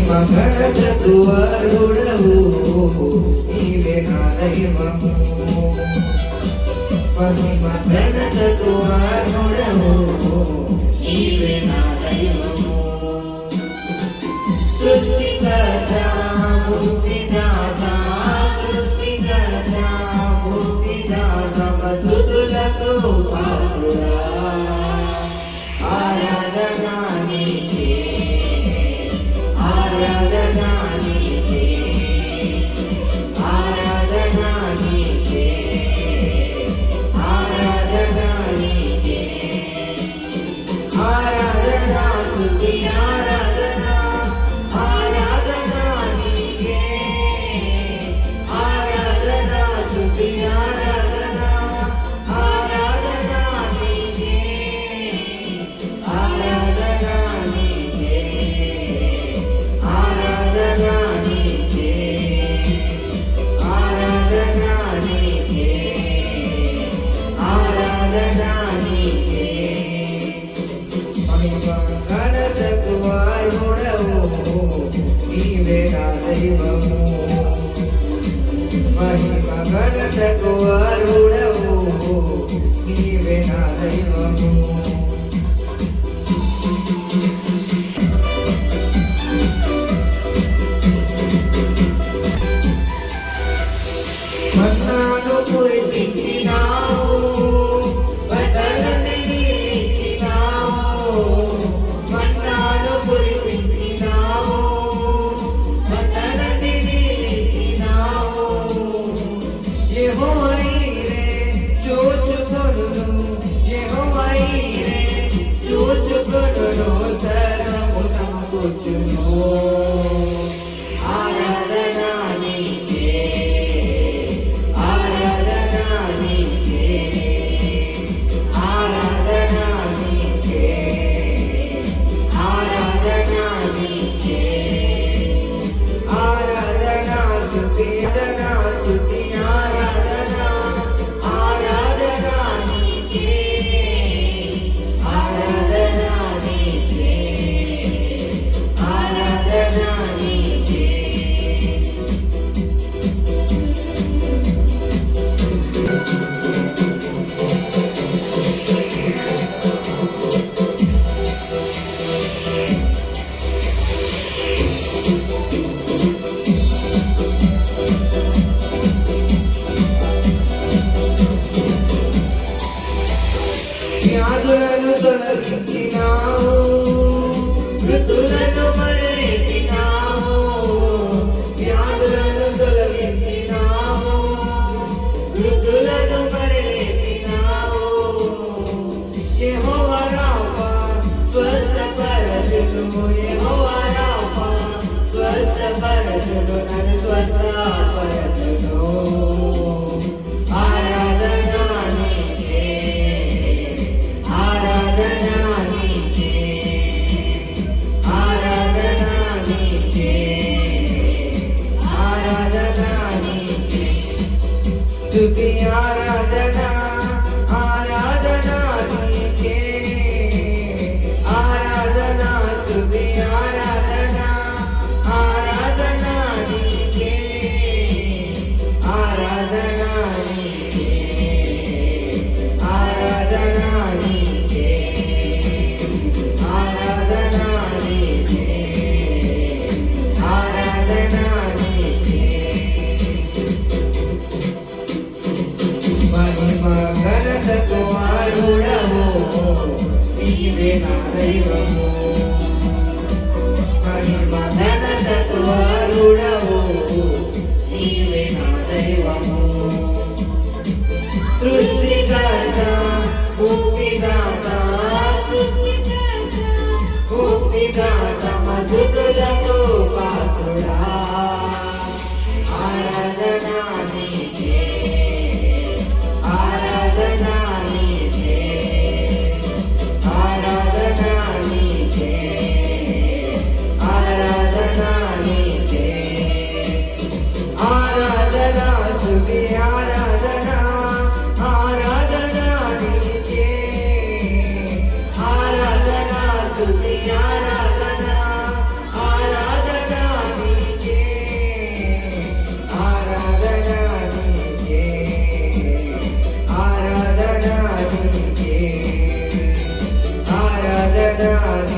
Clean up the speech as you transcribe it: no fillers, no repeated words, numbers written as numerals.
మహిమ ఘనతకు అర్హుడవు నీవే నా దైవము మహిమ ఘనతకు అర్హుడవు నీవే నా దైవము సృష్టికర్త ముక్తిదాత సృష్టికర్త ముక్తిదాత స్తుతులకు పాత్రుడా ఆరాధనా నీకే ఆరాధనా నీకే ఆరాధనా నీకే ఆరాధనా నీకే ఆరాధనా స్తుతి ఆరాధనా ఆరాధనా నీకే ఆరాధనా స్తుతి ఆరాధనా ఆరాధనా నీకే ఆరాధనా నీకే ఆరాధనా నీకే ఆరాధనా నీకే ఆరాధనా నీకే మహిమ ఘనతకు అర్హుడవు నీవే నా దైవము మహిమ ఘనతకు అర్హుడవు నీవే నా దైవము మన్నాను కురిపించినావు బట్టలని నిలిచినావు మన్నాను కురిపించినావు బట్టలని నిలిచినావు యెహోవా ఈరే చూచుకొనును యెహోవా ఈరే చూచుకొనును సర్వము సమకూర్చును ఆరాధనా నీకే ఆరాధనా నీకే ఆరాధనా నీకే ఆరాధనా నీకే ఆరాధనా స్తుతి ఆరాధనా స్తుతి ఆరాధనా ఆరాధనా నీకే ఆరాధనా నీకే ఆరాధనా నీకే వ్యాధులను తొలగించినావు మృతులను మరపెట్టినావు వ్యాధులను తొలగించినావు మృతులను మరపెట్టినావు యెహోవా రాఫా స్వస్థపరచును యెహోవా రాఫా స్వస్థపరచును నన్ను స్వస్థపరచును ఆరాధనా నీకే ఆరాధనా నీకే ఆరాధనా నీకే ఆరాధనా నీకే స్తుతి ఆరాధనా ఆరాధనా నీకే ఆరాధనా స్తుతి ఆరాధనా ఆరాధనా నీకే ఆరాధనా నీకే ఆరాధనా నీకే ఆరాధనా నీకే ఆరాధనా నీకే మహిమ ఘనతకు అర్హుడవు నీవే నా దైవము మహిమ ఘనతకు అర్హుడవు నీవే నా దైవము సృష్టికర్త ముక్తిదాత ముక్తిదాత స్తుతులకు పాత్రుడా ఆరాధనా నీకే ఆరాధనా నీకే ఆరాధనా నీకే ఆరాధనా నీకే ఆరాధనా స్తుతి ఆరాధనా ఆరాధనా నీకే ఆరాధనా స్తుతి ఆరాధనా ఆరాధనా आराधना